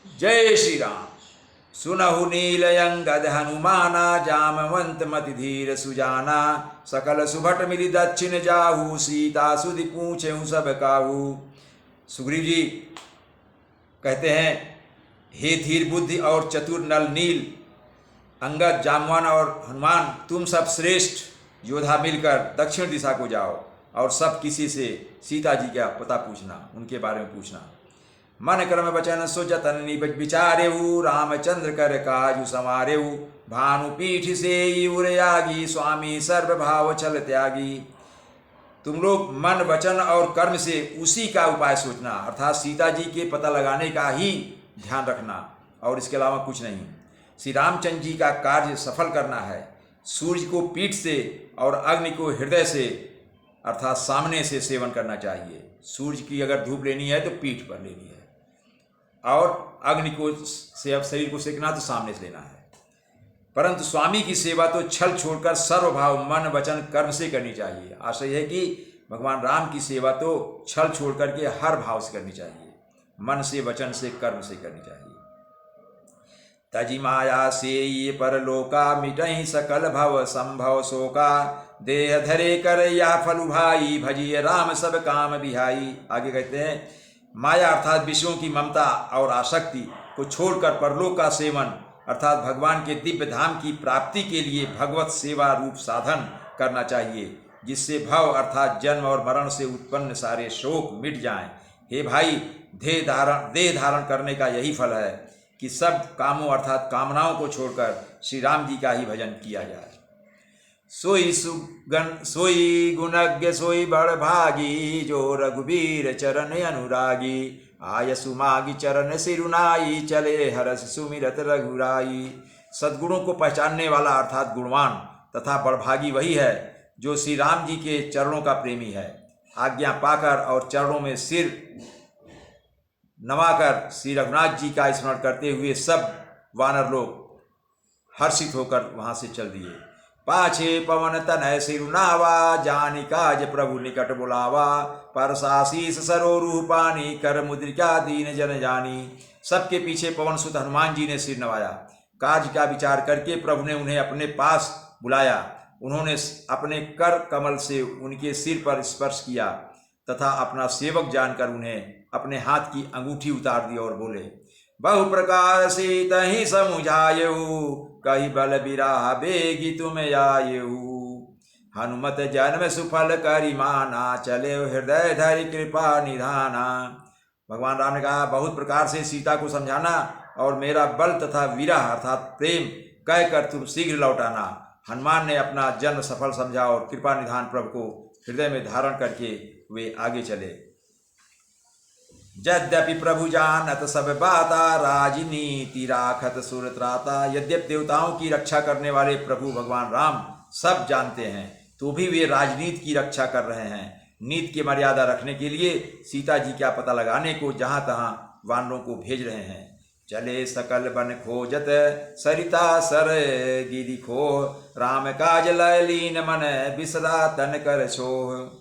जय श्री राम। सुनहु नील अंगद हनुमाना, जामवंत मति धीर सुजाना। सकल सुभट मिली दक्षिण जाहू, सीता सुधि पूछेहु सब काहू। सुग्रीव जी कहते हैं, हे धीर बुद्धि और चतुर नल नील, अंगद, जामवन और हनुमान, तुम सब श्रेष्ठ योद्धा मिलकर दक्षिण दिशा को जाओ और सब किसी से सीता जी का पता पूछना, उनके बारे में पूछना। मन क्रम वचन सुजतन निबज विचारेहु, रामचंद्र कर काजु समारेहु। भानु पीठ से उरयागी, स्वामी सर्वभाव छल त्यागी। तुम लोग मन वचन और कर्म से उसी का उपाय सोचना, अर्थात सीता जी के पता लगाने का ही ध्यान रखना और इसके अलावा कुछ नहीं। श्री रामचंद्र जी का कार्य सफल करना है। सूर्य को पीठ से और अग्नि को हृदय से अर्थात सामने से सेवन करना चाहिए। सूर्य की अगर धूप लेनी है तो पीठ पर लेनी है, और अग्नि को से अब शरीर को सेकना तो सामने से लेना है। परंतु स्वामी की सेवा तो छल छोड़कर सर्वभाव मन वचन कर्म से करनी चाहिए। आशय है कि भगवान राम की सेवा तो छल छोड़ करके हर भाव से करनी चाहिए, मन से वचन से कर्म से करनी चाहिए। तजी माया से ये परलोका, मिटहि सकल भव संभव शोका। देह धरे कर या फलु भाई, भजिए राम सब काम बिहाई। आगे कहते हैं, माया अर्थात विषयों की ममता और आसक्ति को छोड़कर परलोक का सेवन अर्थात भगवान के दिव्य धाम की प्राप्ति के लिए भगवत सेवा रूप साधन करना चाहिए, जिससे भव अर्थात जन्म और मरण से उत्पन्न सारे शोक मिट जाएं। हे भाई, देह धारण करने का यही फल है कि सब कामों अर्थात कामनाओं को छोड़कर श्री राम जी का ही भजन किया जाए। सोई गुणज्ञ सोई बड़ भागी, जो रघुबीर चरण अनुरागी। आय सुमागी चरण सिरुनाई, चले हरस सुमिरत रघुराई। सद्गुणों को पहचानने वाला अर्थात गुणवान तथा बड़भागी वही है जो श्री राम जी के चरणों का प्रेमी है। आज्ञा पाकर और चरणों में सिर नवाकर श्री रघुनाथ जी का स्मरण करते हुए सब वानर लोग हर्षित होकर वहां से चल दिए। पाछे पवन तनय सिरुनावा, जानि काज प्रभु निकट बुलावा। परसाशीष सरोरूह पानी, कर मुद्रिका दीन जन जानी। सबके पीछे पवन सुत हनुमान जी ने सिर नवाया। काज का विचार करके प्रभु ने उन्हें अपने पास बुलाया। उन्होंने अपने कर कमल से उनके सिर पर स्पर्श किया तथा अपना सेवक जानकर उन्हें अपने हाथ की अंगूठी उतार दी और बोले, बहु प्रकार से तहि समुझायऊ, कही बल बिराह बेगी तुम आयऊ। हनुमत जन्म सुफल करि माना, चले हृदय धरि कृपा निधाना। भगवान राम ने कहा, बहुत प्रकार से सीता को समझाना और मेरा बल तथा विरह अर्थात प्रेम कहकर तुम शीघ्र लौटाना। हनुमान ने अपना जन्म सफल समझा और कृपा निधान प्रभु को हृदय में धारण करके वे आगे चले। यद्यपि प्रभु जानत सब बाता, राजनीति राखत सुर त्राता। यद्यपि देवताओं की रक्षा करने वाले प्रभु भगवान राम सब जानते हैं, तो भी वे राजनीति की रक्षा कर रहे हैं। नीति की मर्यादा रखने के लिए सीता जी का पता लगाने को जहां तहां वानरों को भेज रहे हैं। चले सकल बन खोजत, सरिता सर गिरि खोह। राम काज लय लीन मन, बिसरा तन कर छोह।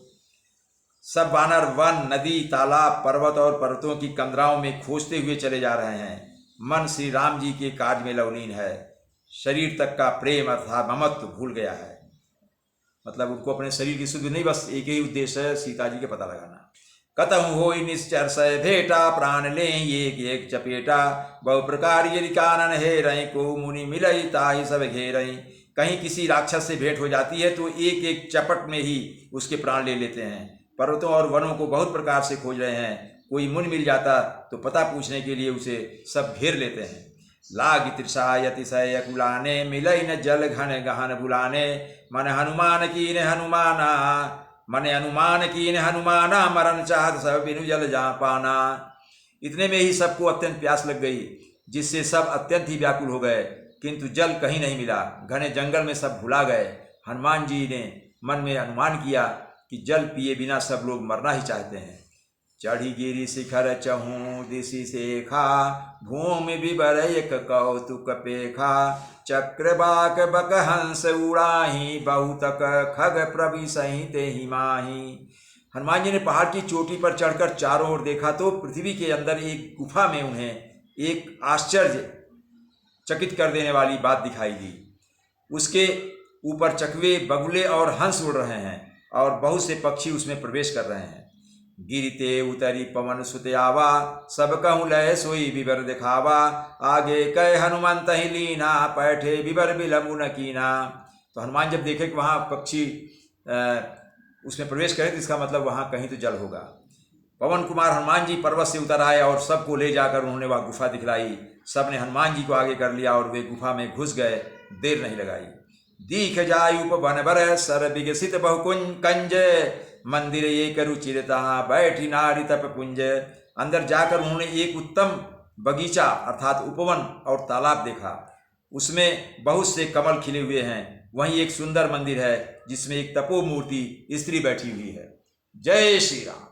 सब वानर वन, नदी, तालाब, पर्वत और पर्वतों की कंदराओं में खोजते हुए चले जा रहे हैं। मन श्री राम जी के कार्य में लवलीन है। शरीर तक का प्रेम अर्थात ममत्व भूल गया है। मतलब उनको अपने शरीर की शुद्ध नहीं, बस एक ही उद्देश्य है, सीता जी के पता लगाना। कतहु होई निश्चर सय भेटा, प्राण ले एक एक चपेटा। बहु प्रकार यदि कानन हे रही, को मुनि मिलई ताहि सब घेरई। कहीं किसी राक्षस से भेंट हो जाती है तो एक एक चपट में ही उसके प्राण ले लेते हैं। पर्वतों और वनों को बहुत प्रकार से खोज रहे हैं। कोई मुनि मिल जाता तो पता पूछने के लिए उसे सब घेर लेते हैं। लाग तृषा अतिशय कुलाने, मिलई न जल घन गहन बुलाने। मन हनुमान कीन हनुमाना, मन अनुमान कीन हनुमाना। मरण चाहत सब बिनु जल जा पाना। इतने में ही सबको अत्यंत प्यास लग गई, जिससे सब अत्यंत ही व्याकुल हो गए, किंतु जल कहीं नहीं मिला। घने जंगल में सब भुला गए। हनुमान जी ने मन में अनुमान किया कि जल पिए बिना सब लोग मरना ही चाहते हैं। चढ़ी गिरि शिखर चहूँ दिशि सेखा, भूमि विबर एक कौतुक पेखा। चक्रबाक बक हंस उड़ाही, बहुतक खग प्रविशहि तेहि माही। हनुमान जी ने पहाड़ की चोटी पर चढ़कर चारों ओर देखा तो पृथ्वी के अंदर एक गुफा में उन्हें एक आश्चर्य चकित कर देने वाली बात दिखाई दी। उसके ऊपर चकवे, बगुले और हंस उड़ रहे हैं और बहुत से पक्षी उसमें प्रवेश कर रहे हैं। गिरते उतरी पवन सुत आवा, सब कहूँ लय सोई विवर दिखावा। आगे कह हनुमंत ही लीना, पैठे विवर बिलमु न कीना। तो हनुमान जब देखे कि वहाँ पक्षी उसमें प्रवेश करे तो इसका मतलब वहाँ कहीं तो जल होगा। पवन कुमार हनुमान जी पर्वत से उतर आए और सबको ले जाकर उन्होंने वह गुफा दिखलाई। सब ने हनुमान जी को आगे कर लिया और वे गुफा में घुस गए। देर नहीं लगाई। दीख जाय उपवन बर, सर विकसित बहुकुंज कंज। मंदिर एक रुचिरता, बैठी नारी तप पुंज। अंदर जाकर उन्होंने एक उत्तम बगीचा अर्थात उपवन और तालाब देखा। उसमें बहुत से कमल खिले हुए हैं। वहीं एक सुंदर मंदिर है जिसमें एक तपो मूर्ति स्त्री बैठी हुई है। जय श्री राम।